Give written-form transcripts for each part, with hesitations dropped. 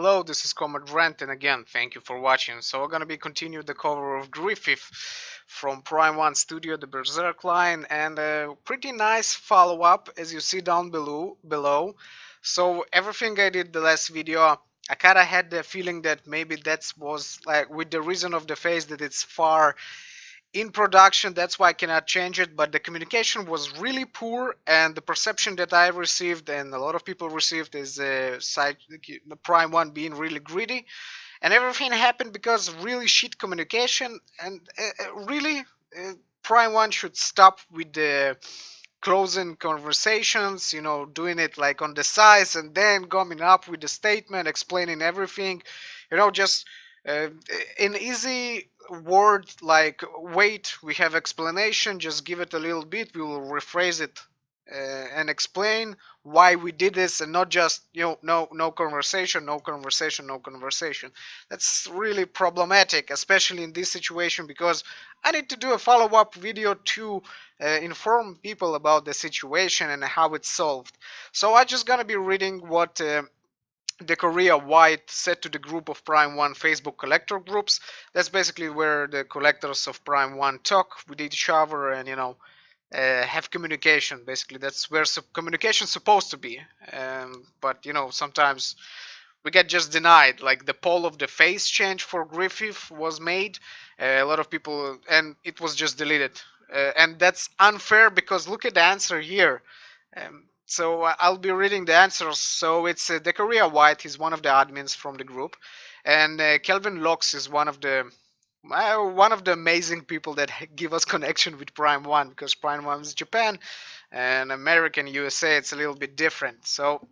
Hello, this is Comrade Rant, and again, thank you for watching. So we're gonna be continuing the cover of Griffith from Prime1 Studio, the Berserk line, and a pretty nice follow-up, as you see down below. So everything I did the last video, I kinda had the feeling that maybe that was like with the reason of the face that it's far in production, that's why I cannot change it, but the communication was really poor, and the perception that I received and a lot of people received is the Prime1 being really greedy, and everything happened because of really shit communication. And really, Prime1 should stop with the closing conversations, doing it like on the sides and then coming up with a statement explaining everything, just uh, in easy word like, wait, we have explanation, just give it a little bit, we will rephrase it and explain why we did this, and not just no conversation, no conversation, no conversation. That's really problematic, especially in this situation, because I need to do a follow-up video to inform people about the situation and how it's solved. So I'm just gonna be reading what the Korea White said to the group of Prime1 Facebook collector groups. That's basically where the collectors of Prime1 talk with each other and have communication. Basically, that's where communication's supposed to be. But sometimes we get just denied. Like the poll of the face change for Griffith was made. A lot of people, and it was just deleted. And that's unfair because look at the answer here. So I'll be reading the answers. So it's Korea White. He's one of the admins from the group, and Kelvin Locks is one of the amazing people that give us connection with Prime1, because Prime1 is Japan, and American USA it's a little bit different. So,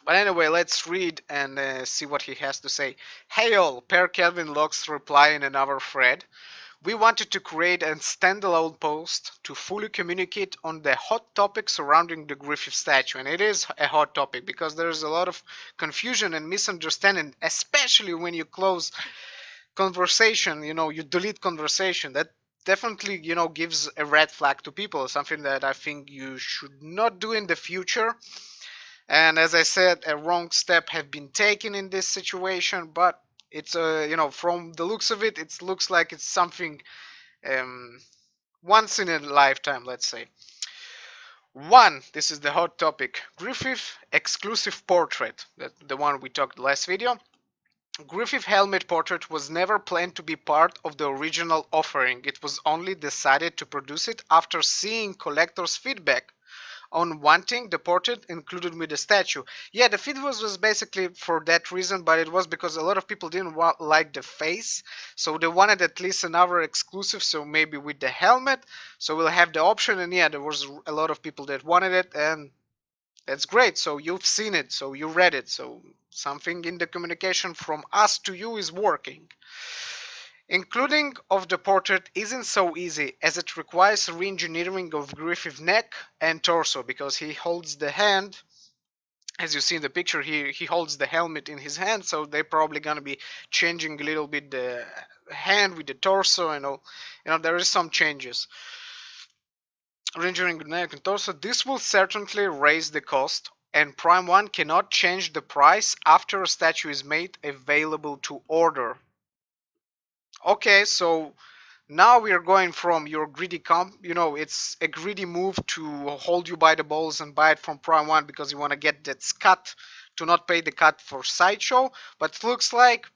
but anyway, let's read and see what he has to say. Hey all, per Kelvin Locks reply in another thread. We wanted to create a standalone post to fully communicate on the hot topic surrounding the Griffith statue. And it is a hot topic because there's a lot of confusion and misunderstanding, especially when you close conversation, you delete conversation. That definitely, gives a red flag to people, something that I think you should not do in the future. And as I said, a wrong step have been taken in this situation, but it's from the looks of it, it looks like it's something once in a lifetime, let's say. One, this is the hot topic. Griffith exclusive portrait, the one we talked last video. Griffith helmet portrait was never planned to be part of the original offering. It was only decided to produce it after seeing collectors' feedback on wanting the portrait included with the statue. Yeah, the feed was basically for that reason, but it was because a lot of people didn't like the face, so they wanted at least another exclusive, so maybe with the helmet, so we'll have the option. And yeah, there was a lot of people that wanted it, and that's great. So you've seen it, so you read it, so something in the communication from us to you is working. Including of the portrait isn't so easy, as it requires re-engineering of Griffith's neck and torso, because he holds the hand, as you see in the picture here, he holds the helmet in his hand, so they're probably gonna be changing a little bit the hand with the torso, and there is some changes. Re-engineering the neck and torso, this will certainly raise the cost, and Prime1 cannot change the price after a statue is made available to order. Okay, so now we are going from your greedy it's a greedy move to hold you by the balls and buy it from Prime1 because you want to get that cut, to not pay the cut for Sideshow. But it looks like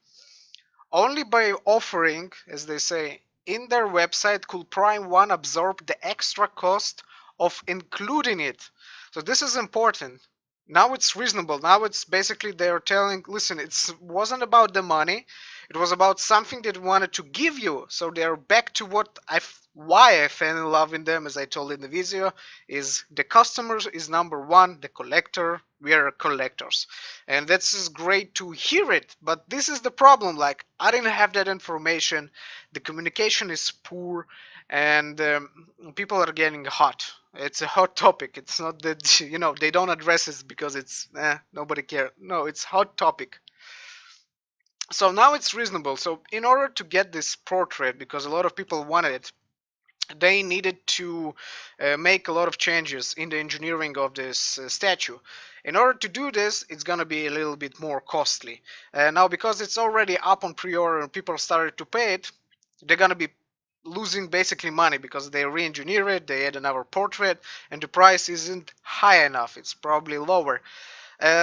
only by offering, as they say, in their website could Prime1 absorb the extra cost of including it. So this is important. Now it's reasonable. Now it's basically they're telling, listen, it wasn't about the money. It was about something that wanted to give you. So they're back to why I fell in love in them, as I told in the video, is the customers is number one, the collector. We are collectors. And that's great to hear it. But this is the problem. Like, I didn't have that information. The communication is poor, and people are getting hot. It's a hot topic. It's not that they don't address it because it's nobody cares. No, it's hot topic. So now it's reasonable. So in order to get this portrait, because a lot of people wanted it, they needed to make a lot of changes in the engineering of this statue. In order to do this, it's gonna be a little bit more costly. Now, because it's already up on pre-order and people started to pay it, they're gonna be losing basically money because they re-engineer it, they add another portrait, and the price isn't high enough. It's probably lower.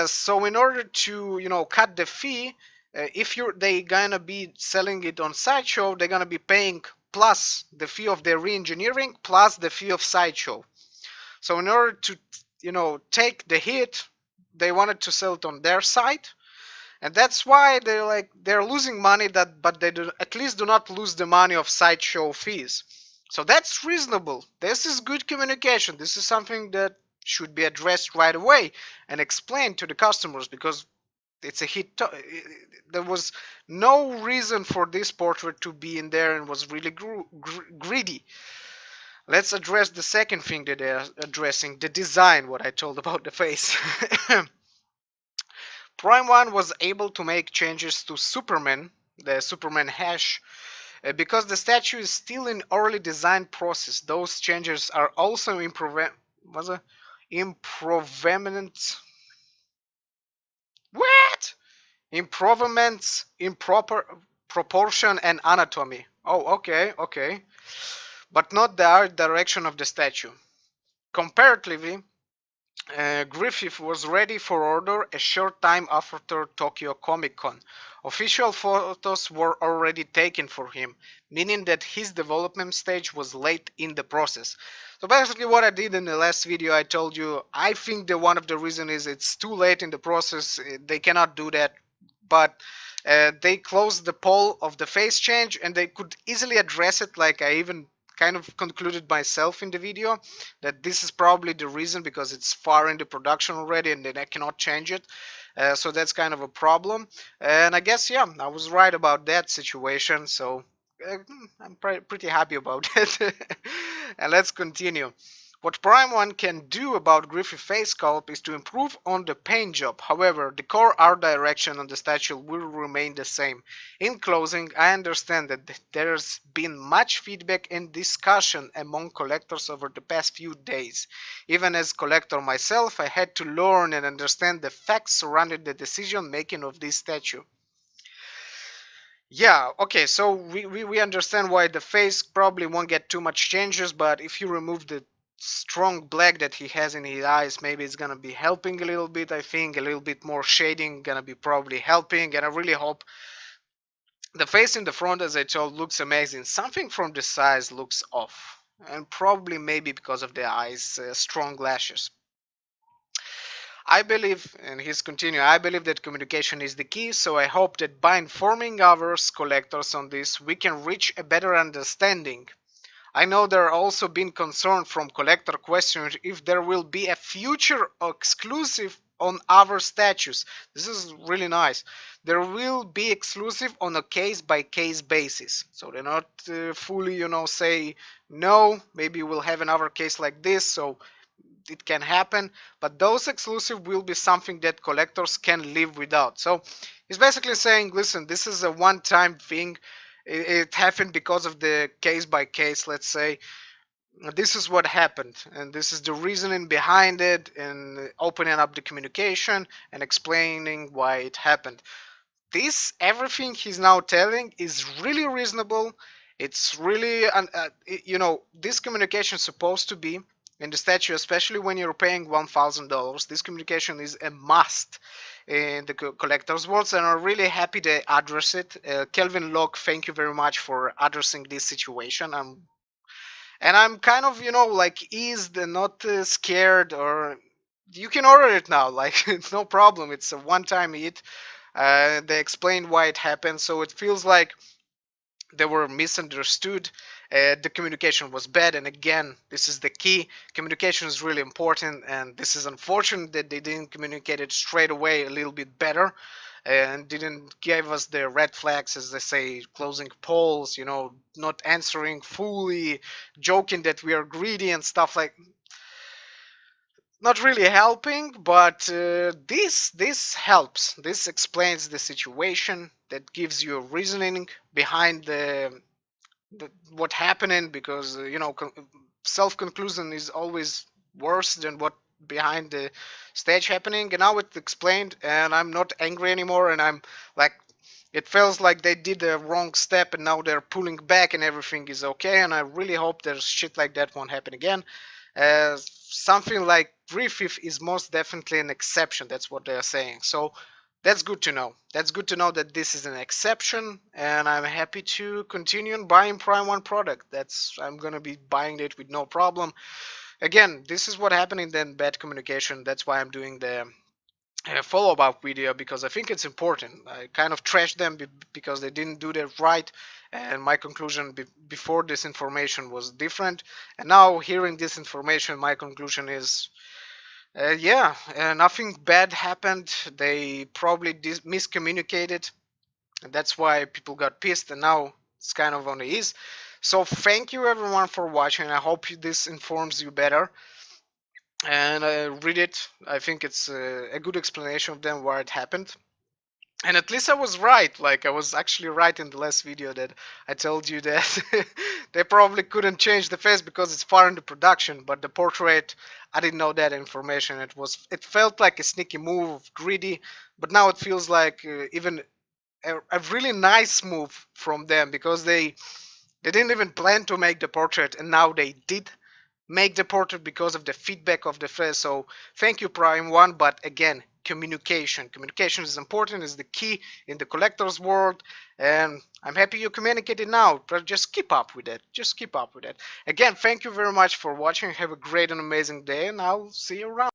So in order to cut the fee, if they gonna be selling it on Sideshow, they're gonna be paying plus the fee of their re-engineering plus the fee of Sideshow. So in order to take the hit, they wanted to sell it on their side, and that's why they're losing money, but they at least do not lose the money of Sideshow fees. So that's reasonable. This is good communication. This is something that should be addressed right away and explained to the customers, because it's a hit. There was no reason for this portrait to be in there and was really greedy. Let's address the second thing that they're addressing, the design, what I told about the face. Prime1 was able to make changes to Superman, the Superman hash, because the statue is still in early design process. Those changes are also improvements in proportion and anatomy. Oh, okay. But not the art direction of the statue. Comparatively, Griffith was ready for order a short time after Tokyo Comic Con. Official photos were already taken for him, meaning that his development stage was late in the process. So basically what I did in the last video, I told you, I think that one of the reasons is it's too late in the process. They cannot do that, but they closed the poll of the face change and they could easily address it, like I even kind of concluded myself in the video, that this is probably the reason, because it's far into production already and then I cannot change it. So that's kind of a problem. And I guess, yeah, I was right about that situation. So I'm pretty happy about it. And let's continue. What Prime1 can do about Griffith face sculpt is to improve on the paint job. However, the core art direction on the statue will remain the same. In closing, I understand that there's been much feedback and discussion among collectors over the past few days. Even as collector myself, I had to learn and understand the facts surrounding the decision making of this statue. Yeah, okay, so we understand why the face probably won't get too much changes, but if you remove the strong black that he has in his eyes, maybe it's gonna be helping a little bit. I think a little bit more shading gonna be probably helping, and I really hope the face in the front, as I told, looks amazing. Something from the sides looks off, and probably maybe because of the eyes strong lashes. I believe, and he's continuing, I believe that communication is the key, so I hope that by informing others collectors on this, we can reach a better understanding. I know there are also been concern from collector questioning if there will be a future exclusive on other statues. This is really nice. There will be exclusive on a case-by-case basis. So they're not fully, say, no, maybe we'll have another case like this, so it can happen. But those exclusive will be something that collectors can live without. So he's basically saying, listen, this is a one-time thing. It happened because of the case by case, let's say. This is what happened, and this is the reasoning behind it, and opening up the communication and explaining why it happened. Everything he's now telling is really reasonable. It's really, this communication is supposed to be in the statue, especially when you're paying $1,000. This communication is a must in the collector's world, and I'm really happy they address it. Kelvin Locke, thank you very much for addressing this situation. I'm kind of, eased and not scared, or you can order it now. Like, it's no problem. It's a one-time hit. They explained why it happened, so it feels like they were misunderstood. The communication was bad, and again, this is the key. Communication is really important, and this is unfortunate that they didn't communicate it straight away a little bit better, and didn't give us the red flags, as they say, closing polls, not answering fully, joking that we are greedy and stuff like. Not really helping, but this helps. This explains the situation, that gives you a reasoning behind what happening, because self-conclusion is always worse than what behind the stage happening, and now it's explained, and I'm not angry anymore, and I'm like, it feels like they did the wrong step and now they're pulling back and everything is okay, and I really hope there's shit like that won't happen again. Something like Griffith is most definitely an exception, that's what they're saying. So that's good to know. That's good to know that this is an exception, and I'm happy to continue buying Prime1 product. I'm gonna be buying it with no problem. Again, this is what happened in the bad communication. That's why I'm doing the follow-up video, because I think it's important. I kind of trashed them because they didn't do that right, and my conclusion before this information was different. And now hearing this information, my conclusion is, yeah, nothing bad happened. They probably miscommunicated, and that's why people got pissed. And now it's kind of on the ease. So thank you everyone for watching. I hope this informs you better, and read it. I think it's a good explanation of them why it happened. And at least I was right. Like, I was actually right in the last video that I told you that they probably couldn't change the face because it's far into production. But the portrait, I didn't know that information. It felt like a sneaky move, greedy. But now it feels like even a really nice move from them, because they didn't even plan to make the portrait, and now they did make the portrait because of the feedback of the face. So thank you, Prime1. But again, communication is important, is the key in the collector's world, and I'm happy you communicated now. But just keep up with it. Again, thank you very much for watching. Have a great and amazing day, and I'll see you around.